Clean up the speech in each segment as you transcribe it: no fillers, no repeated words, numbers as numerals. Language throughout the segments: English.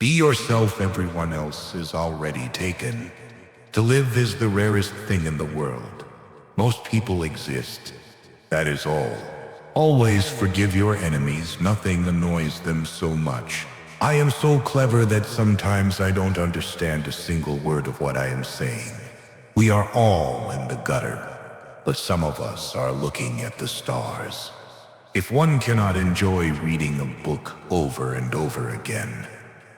Be yourself, everyone else is already taken. To live is the rarest thing in the world. Most people exist. That is all. Always forgive your enemies, nothing annoys them so much. I am so clever that sometimes I don't understand a single word of what I am saying. We are all in the gutter, but some of us are looking at the stars. If one cannot enjoy reading a book over and over again,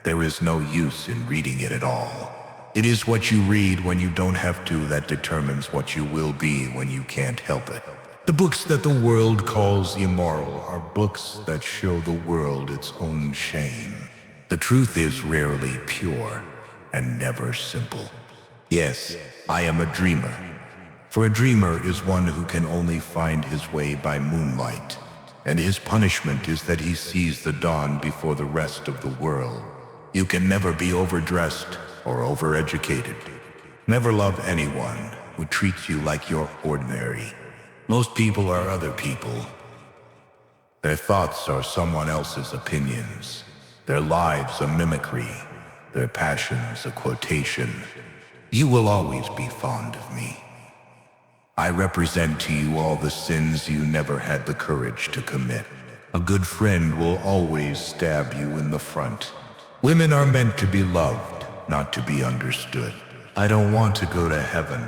there is no use in reading it at all. It is what you read when you don't have to that determines what you will be when you can't help it. The books that the world calls immoral are books that show the world its own shame. The truth is rarely pure and never simple. Yes, I am a dreamer. For a dreamer is one who can only find his way by moonlight, and his punishment is that he sees the dawn before the rest of the world. You can never be overdressed or overeducated. Never love anyone who treats you like you're ordinary. Most people are other people. Their thoughts are someone else's opinions. Their lives a mimicry. Their passions a quotation. You will always be fond of me. I represent to you all the sins you never had the courage to commit. A good friend will always stab you in the front. Women are meant to be loved, not to be understood. I don't want to go to heaven.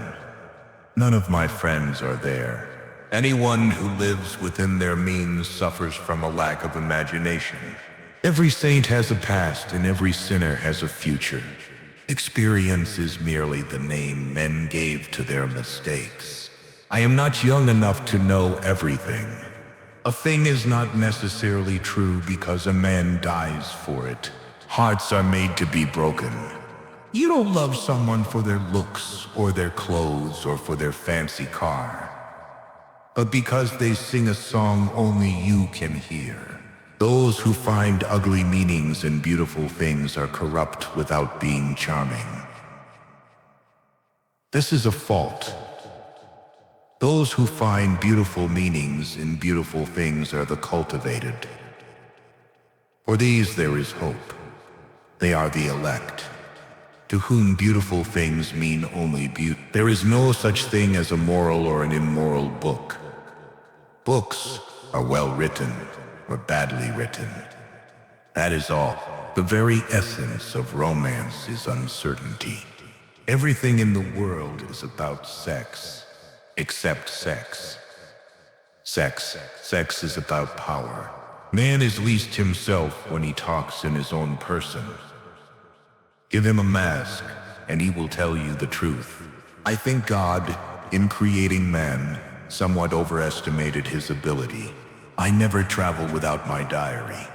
None of my friends are there. Anyone who lives within their means suffers from a lack of imagination. Every saint has a past and every sinner has a future. Experience is merely the name men gave to their mistakes. I am not young enough to know everything. A thing is not necessarily true because a man dies for it. Hearts are made to be broken. You don't love someone for their looks or their clothes or for their fancy car, but because they sing a song only you can hear. Those who find ugly meanings in beautiful things are corrupt without being charming. This is a fault. Those who find beautiful meanings in beautiful things are the cultivated. For these there is hope. They are the elect, to whom beautiful things mean only beauty. There is no such thing as a moral or an immoral book. Books are well written or badly written. That is all. The very essence of romance is uncertainty. Everything in the world is about sex, except sex. Sex is about power. Man is least himself when he talks in his own person. Give him a mask, and he will tell you the truth. I think God, in creating man, somewhat overestimated his ability. I never travel without my diary.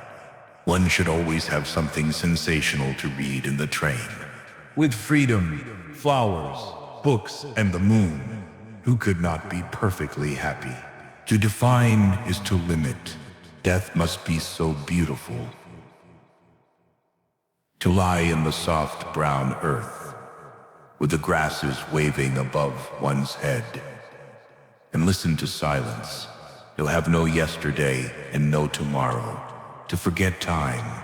One should always have something sensational to read in the train. With freedom, flowers, books, and the moon, who could not be perfectly happy? To define is to limit. Death must be so beautiful. To lie in the soft brown earth, with the grasses waving above one's head, and listen to silence. You'll have no yesterday and no tomorrow. To forget time,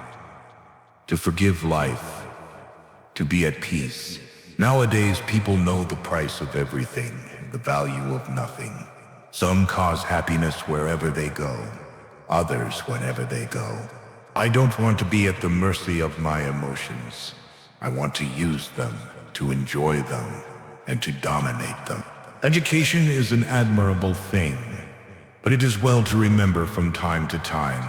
to forgive life, to be at peace. Nowadays, people know the price of everything, the value of nothing. Some cause happiness wherever they go, others whenever they go. I don't want to be at the mercy of my emotions. I want to use them, to enjoy them, and to dominate them. Education is an admirable thing, but it is well to remember from time to time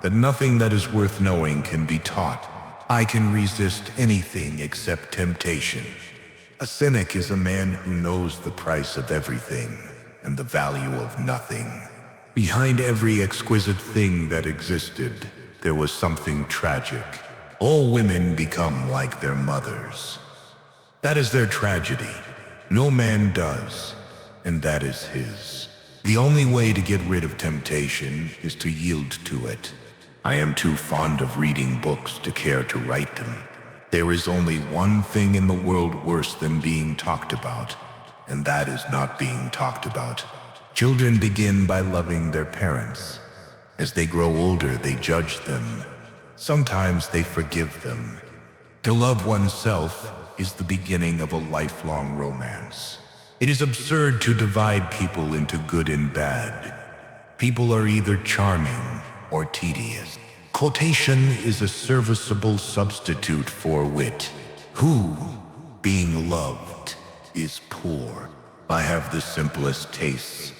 that nothing that is worth knowing can be taught. I can resist anything except temptation. A cynic is a man who knows the price of everything and the value of nothing. Behind every exquisite thing that existed, there was something tragic. All women become like their mothers. That is their tragedy. No man does, and that is his. The only way to get rid of temptation is to yield to it. I am too fond of reading books to care to write them. There is only one thing in the world worse than being talked about, and that is not being talked about. Children begin by loving their parents. As they grow older, they judge them. Sometimes they forgive them. To love oneself is the beginning of a lifelong romance. It is absurd to divide people into good and bad. People are either charming or tedious. Quotation is a serviceable substitute for wit. Who, being loved, is poor. I have the simplest tastes.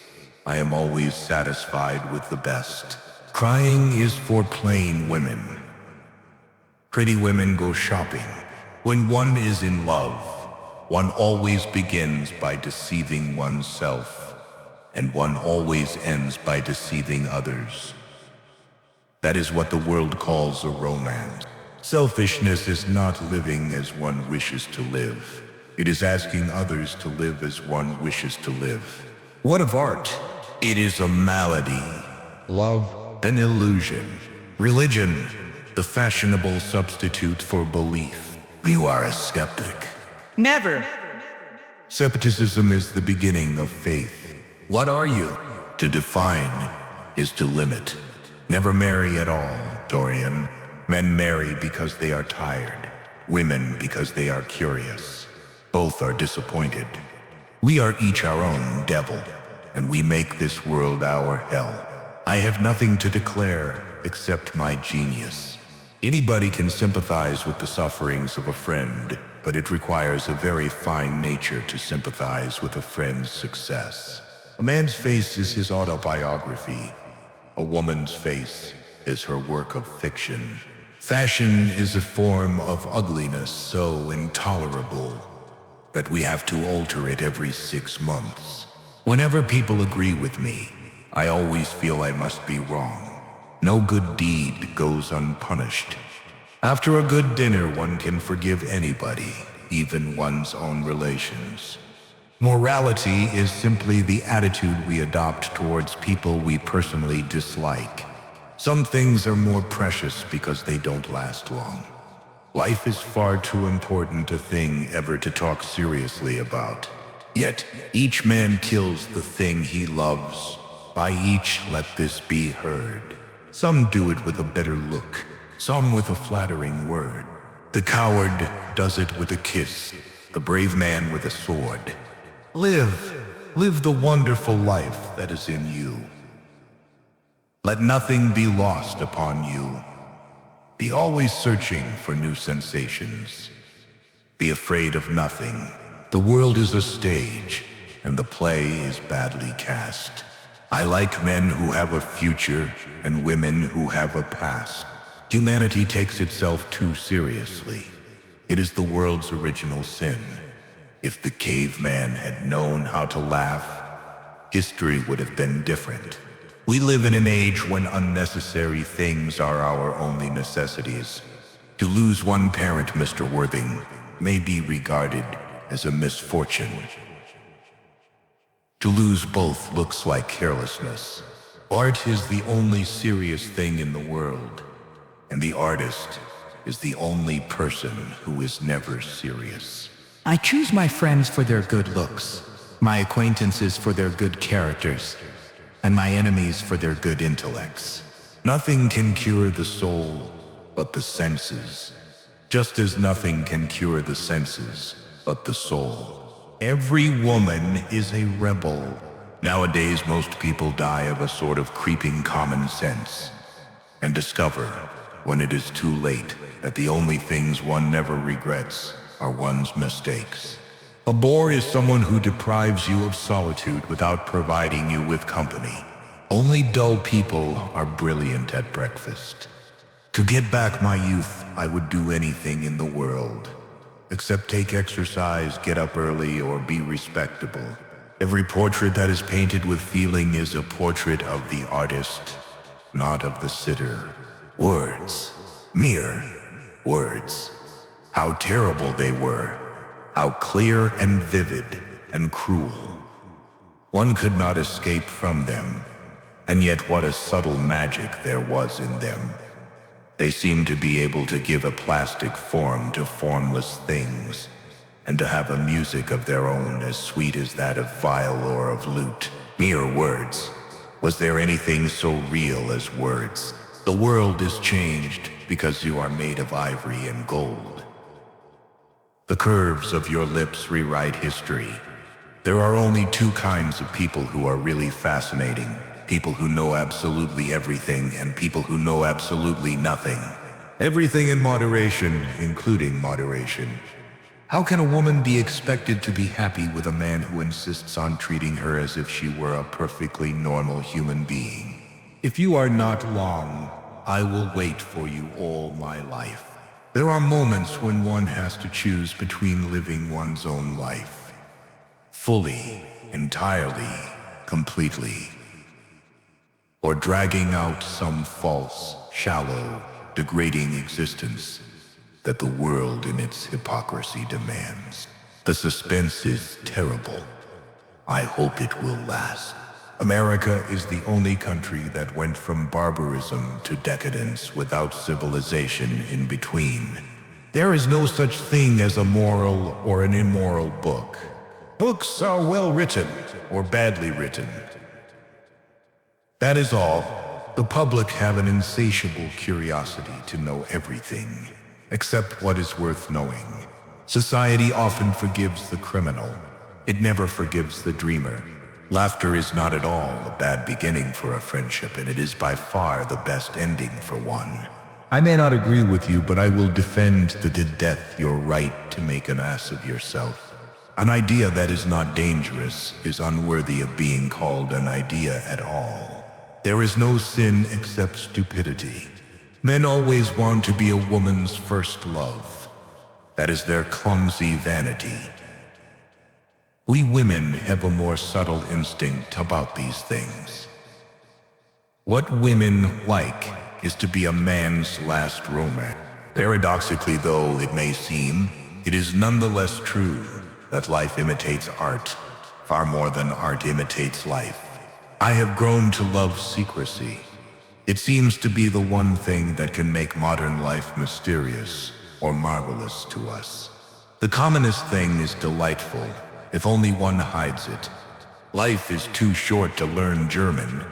I am always satisfied with the best. Crying is for plain women. Pretty women go shopping. When one is in love, one always begins by deceiving oneself, and one always ends by deceiving others. That is what the world calls a romance. Selfishness is not living as one wishes to live. It is asking others to live as one wishes to live. What of art? It is a malady. Love, an illusion. Religion, the fashionable substitute for belief. You are a skeptic. Never. Skepticism is the beginning of faith. What are you? To define is to limit. Never marry at all, Dorian. Men marry because they are tired. Women because they are curious. Both are disappointed. We are each our own devil, and we make this world our hell. I have nothing to declare except my genius. Anybody can sympathize with the sufferings of a friend, but it requires a very fine nature to sympathize with a friend's success. A man's face is his autobiography. A woman's face is her work of fiction. Fashion is a form of ugliness so intolerable that we have to alter it every 6 months. Whenever people agree with me, I always feel I must be wrong. No good deed goes unpunished. After a good dinner, one can forgive anybody, even one's own relations. Morality is simply the attitude we adopt towards people we personally dislike. Some things are more precious because they don't last long. Life is far too important a thing ever to talk seriously about. Yet, each man kills the thing he loves. By each let this be heard. Some do it with a bitter look, some with a flattering word. The coward does it with a kiss, the brave man with a sword. Live the wonderful life that is in you. Let nothing be lost upon you. Be always searching for new sensations. Be afraid of nothing. The world is a stage, and the play is badly cast. I like men who have a future and women who have a past. Humanity takes itself too seriously. It is the world's original sin. If the caveman had known how to laugh, history would have been different. We live in an age when unnecessary things are our only necessities. To lose one parent, Mr. Worthing, may be regarded as a misfortune. To lose both looks like carelessness. Art is the only serious thing in the world, and the artist is the only person who is never serious. I choose my friends for their good looks, my acquaintances for their good characters, and my enemies for their good intellects. Nothing can cure the soul but the senses, just as nothing can cure the senses but the soul. Every woman is a rebel. Nowadays, most people die of a sort of creeping common sense and discover, when it is too late, that the only things one never regrets are one's mistakes. A bore is someone who deprives you of solitude without providing you with company. Only dull people are brilliant at breakfast. To get back my youth, I would do anything in the world, except take exercise, get up early, or be respectable. Every portrait that is painted with feeling is a portrait of the artist, not of the sitter. Words, mere words. How terrible they were, how clear and vivid and cruel. One could not escape from them, and yet what a subtle magic there was in them. They seemed to be able to give a plastic form to formless things, and to have a music of their own as sweet as that of viol or of lute. Mere words. Was there anything so real as words? The world is changed because you are made of ivory and gold. The curves of your lips rewrite history. There are only two kinds of people who are really fascinating. People who know absolutely everything and people who know absolutely nothing. Everything in moderation, including moderation. How can a woman be expected to be happy with a man who insists on treating her as if she were a perfectly normal human being? If you are not long, I will wait for you all my life. There are moments when one has to choose between living one's own life, fully, entirely, completely, or dragging out some false, shallow, degrading existence that the world in its hypocrisy demands. The suspense is terrible. I hope it will last. America is the only country that went from barbarism to decadence without civilization in between. There is no such thing as a moral or an immoral book. Books are well written or badly written. That is all. The public have an insatiable curiosity to know everything, except what is worth knowing. Society often forgives the criminal. It never forgives the dreamer. Laughter is not at all a bad beginning for a friendship, and it is by far the best ending for one. I may not agree with you, but I will defend to the death your right to make an ass of yourself. An idea that is not dangerous is unworthy of being called an idea at all. There is no sin except stupidity. Men always want to be a woman's first love. That is their clumsy vanity. We women have a more subtle instinct about these things. What women like is to be a man's last romance. Paradoxically, though it may seem, it is nonetheless true that life imitates art, far more than art imitates life. I have grown to love secrecy. It seems to be the one thing that can make modern life mysterious or marvelous to us. The commonest thing is delightful, if only one hides it. Life is too short to learn German.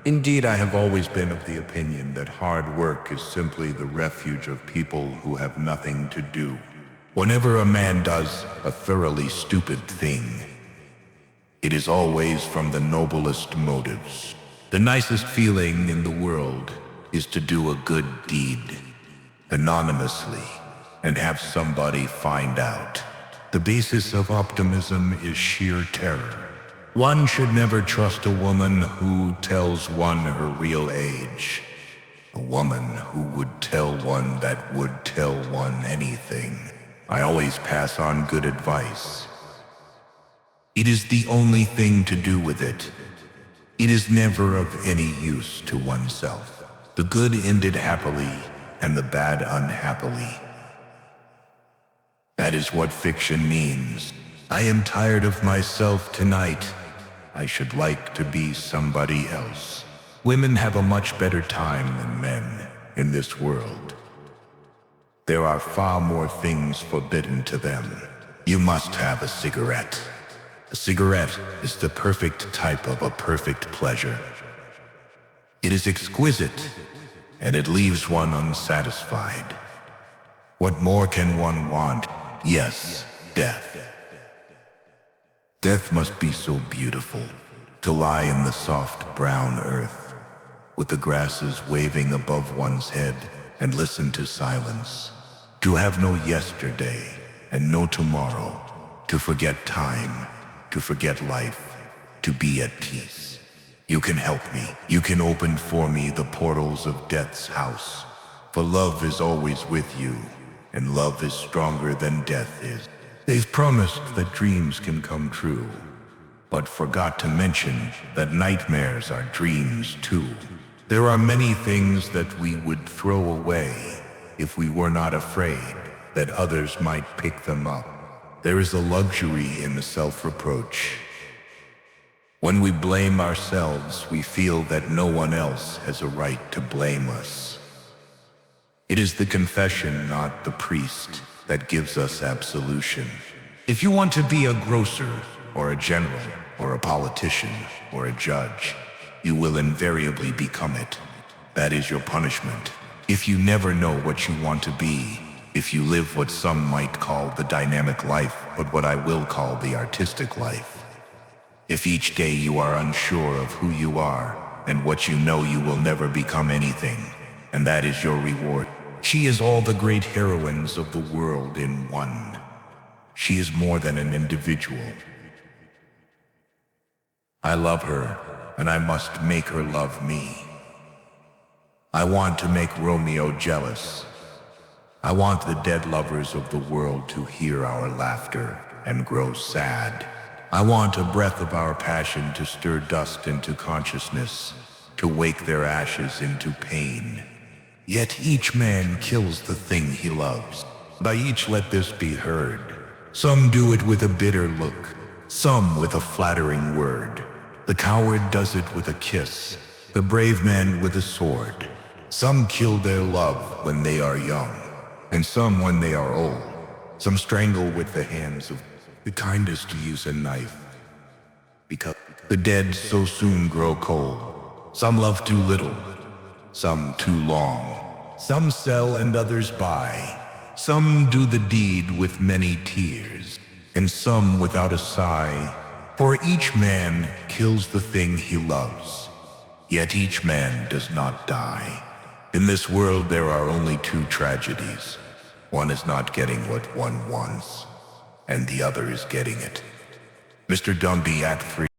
Indeed, I have always been of the opinion that hard work is simply the refuge of people who have nothing to do. Whenever a man does a thoroughly stupid thing, it is always from the noblest motives. The nicest feeling in the world is to do a good deed, anonymously, and have somebody find out. The basis of optimism is sheer terror. One should never trust a woman who tells one her real age. A woman who would tell one that would tell one anything. I always pass on good advice. It is the only thing to do with it. It is never of any use to oneself. The good ended happily, and the bad unhappily. That is what fiction means. I am tired of myself tonight. I should like to be somebody else. Women have a much better time than men in this world. There are far more things forbidden to them. You must have a cigarette. A cigarette is the perfect type of a perfect pleasure. It is exquisite, and it leaves one unsatisfied. What more can one want? Yes, death. Death must be so beautiful, to lie in the soft brown earth, with the grasses waving above one's head, and listen to silence. To have no yesterday, and no tomorrow, to forget time, to forget life, to be at peace. You can help me. You can open for me the portals of death's house. For love is always with you, and love is stronger than death is. They've promised that dreams can come true, but forgot to mention that nightmares are dreams too. There are many things that we would throw away if we were not afraid that others might pick them up. There is a luxury in the self-reproach. When we blame ourselves, we feel that no one else has a right to blame us. It is the confession, not the priest, that gives us absolution. If you want to be a grocer, or a general, or a politician, or a judge, you will invariably become it. That is your punishment. If you never know what you want to be, If you live what some might call the dynamic life, but what I will call the artistic life. If each day you are unsure of who you are, and what you know you will never become anything, and that is your reward. She is all the great heroines of the world in one. She is more than an individual. I love her, and I must make her love me. I want to make Romeo jealous. I want the dead lovers of the world to hear our laughter and grow sad. I want a breath of our passion to stir dust into consciousness, to wake their ashes into pain. Yet each man kills the thing he loves. By each let this be heard. Some do it with a bitter look, some with a flattering word. The coward does it with a kiss, the brave man with a sword. Some kill their love when they are young, and some when they are old. Some strangle with the hands of the kindest use a knife, because the dead so soon grow cold. Some love too little, some too long. Some sell and others buy. Some do the deed with many tears, and some without a sigh. For each man kills the thing he loves, yet each man does not die. In this world there are only two tragedies. One is not getting what one wants, and the other is getting it. Mr. Dumby, Act 3.